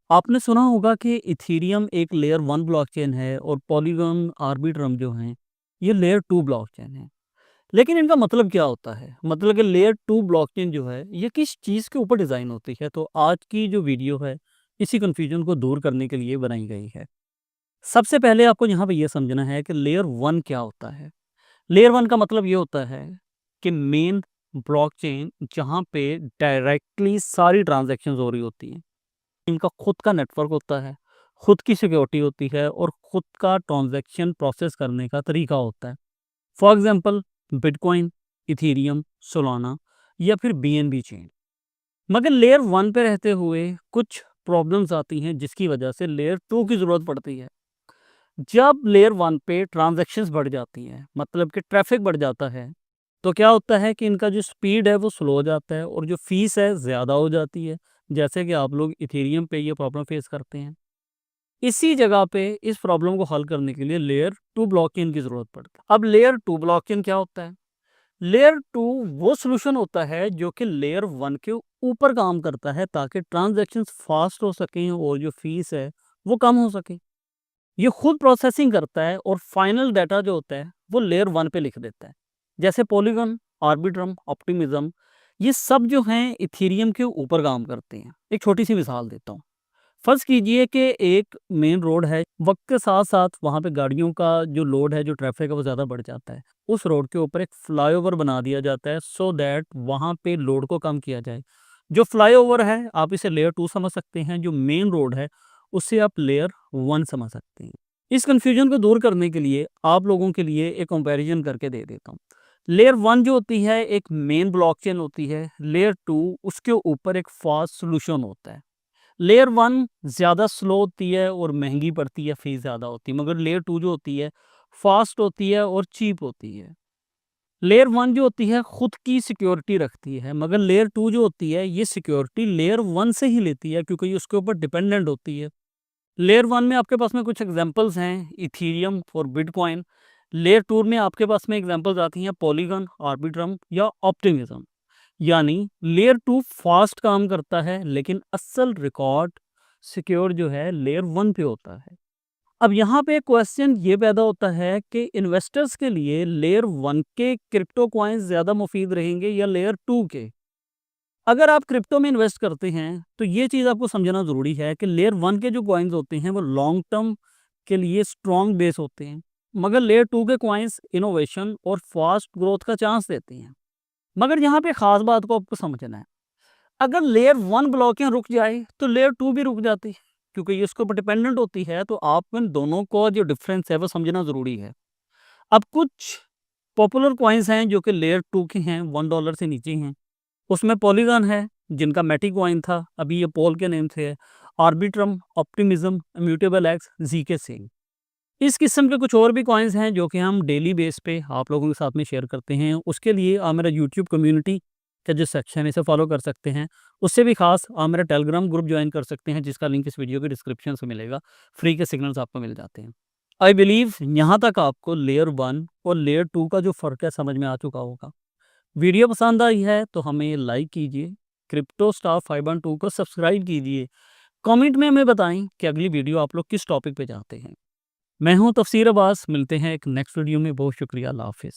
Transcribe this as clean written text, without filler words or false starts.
आपने सुना होगा कि इथेरियम एक लेयर 1 ब्लॉकचेन है और पॉलीगॉन, आर्बिट्रम जो हैं, ये लेयर 2 ब्लॉकचेन है। लेकिन इनका मतलब क्या होता है? मतलब कि लेयर 2 ब्लॉकचेन जो है, ये किस चीज़ के ऊपर डिज़ाइन होती है? तो आज की जो वीडियो है, इसी कन्फ्यूजन को दूर करने के लिए बनाई गई है। सबसे पहले आपको यहाँ पे ये समझना है कि लेयर 1 क्या होता है? लेयर 1 का मतलब ये होता है कि मेन ब्लॉकचेन जहाँ पे डायरेक्टली सारी ट्रांज़ैक्शंस हो रही होती हैं। इनका खुद का नेटवर्क होता है, खुद की सिक्योरिटी होती है और खुद का ट्रांज़ैक्शन प्रोसेस करने का तरीका होता है। For example bitcoin, Ethereum, Solana या फिर बीएनबी चेन। मगर लेयर 1 पे रहते हुए कुछ प्रॉब्लम्स आती हैं जिसकी वजह से लेयर 2 की ज़रूरत पड़ती है। जब लेयर 1 पे ट्रांज़ैक्शंस बढ़ जाती हैं, मतलब कि ट्रैफ़िक बढ़ जाता है, तो क्या होता है कि इनका जो स्पीड है वो स्लो हो जाता है और जो फ़ीस है ज़्यादा हो जाती है। जैसे कि आप लोग इथेरियम पे ये प्रॉब्लम फ़ेस करते हैं। इसी जगह पे इस प्रॉब्लम को हल करने के लिए लेयर 2 ब्लॉकचेन की ज़रूरत पड़ती है। अब लेयर 2 ब्लॉकचेन क्या होता है? लेयर 2 वो सॉल्यूशन होता है जो कि लेयर 1 के ऊपर काम करता है ताकि ट्रांज़ैक्शंस फ़ास्ट हो सकें और जो फ़ीस है वो कम हो सके। ये खुद प्रोसेसिंग करता है और फाइनल डाटा जो होता है वो लेयर 1 पे लिख देता है। जैसे पॉलीगॉन, आर्बिट्रम, ऑप्टिमिज्म, ये सब जो हैं इथेरियम के ऊपर काम करते हैं। एक छोटी सी मिसाल देता हूँ। फ़र्ज़ कीजिए कि एक मेन रोड है, वक्त के साथ साथ वहाँ पे गाड़ियों का जो लोड है, जो ट्रैफिक है वो ज़्यादा बढ़ जाता है। उस रोड के ऊपर एक फ्लाईओवर बना दिया जाता है सो दैट वहाँ पे लोड को कम किया जाए। जो फ्लाईओवर है आप इसे लेयर 2 समझ सकते हैं, जो मेन रोड है उसे आप लेयर 1 समझ सकते हैं। इस कन्फ्यूजन को दूर करने के लिए आप लोगों के लिए एक कंपैरिजन करके दे देता हूँ। लेयर 1 जो होती है एक मेन ब्लॉकचेन होती है, लेयर 2 उसके ऊपर एक फास्ट सॉल्यूशन होता है। लेयर 1 ज़्यादा स्लो होती है और महंगी पड़ती है, फ़ीस ज़्यादा होती है, मगर लेयर 2 जो होती है फास्ट होती है और चीप होती है। लेयर 1 जो होती है खुद की सिक्योरिटी रखती है, मगर लेयर 2 जो होती है ये सिक्योरिटी लेयर 1 से ही लेती है क्योंकि ये उसके ऊपर डिपेंडेंट होती है। लेयर 1 में आपके पास में कुछ एग्जांपल्स हैं इथेरियम और बिटकॉइन। लेयर 2 में आपके पास में एग्जांपल्स आती हैं पॉलीगॉन, आर्बिट्रम या ऑप्टिमिज्म। यानी लेयर 2 फास्ट काम करता है लेकिन असल रिकॉर्ड सिक्योर जो है लेयर 1 पे होता है। अब यहाँ पे क्वेश्चन ये पैदा होता है कि इन्वेस्टर्स के लिए लेयर 1 के क्रिप्टो कॉइन्स ज़्यादा मुफीद रहेंगे या लेयर 2 के। अगर आप क्रिप्टो में इन्वेस्ट करते हैं तो ये चीज़ आपको समझना ज़रूरी है कि लेयर 1 के जो कॉइन्स होते हैं वो लॉन्ग टर्म के लिए स्ट्रॉन्ग बेस होते हैं, मगर लेयर 2 के कॉइन्स इनोवेशन और फास्ट ग्रोथ का चांस देते हैं। मगर यहाँ पे ख़ास बात को आपको समझना है, अगर लेयर 1 ब्लॉकिंग रुक जाए तो लेयर 2 भी रुक जाती है क्योंकि ये इसके ऊपर डिपेंडेंट होती है, तो आपको इन दोनों को जो डिफरेंस है वो समझना ज़रूरी है। अब कुछ पॉपुलर कॉइन्स हैं जो कि लेयर 2 के हैं, $1 से नीचे हैं। उसमें पॉलीगॉन है जिनका मैटिक कॉइन था, अभी ये पोल के नेम से है। Arbitrum, optimism, immutable x, GK Singh. इस किस्म के कुछ और भी कॉइन्स हैं जो कि हम डेली बेस पे आप लोगों के साथ में शेयर करते हैं। उसके लिए आप मेरा यूट्यूब कम्युनिटी का जो सेक्शन है इसे फॉलो कर सकते हैं। उससे भी खास आप मेरा टेलीग्राम ग्रुप ज्वाइन कर सकते हैं जिसका लिंक इस वीडियो के डिस्क्रिप्शन से मिलेगा। फ्री के सिग्नल्स आपको मिल जाते हैं। आई बिलीव यहाँ तक आपको लेयर 1 और लेयर 2 का जो फ़र्क है समझ में आ चुका होगा। वीडियो पसंद आई है तो हमें लाइक कीजिए, क्रिप्टो स्टार 512 को सब्सक्राइब कीजिए। कमेंट में हमें बताएं कि अगली वीडियो आप लोग किस टॉपिक पे चाहते हैं। मैं हूं तफसीर अब्बास, मिलते हैं एक नेक्स्ट वीडियो में। बहुत शुक्रिया, अल्लाह हाफिज़।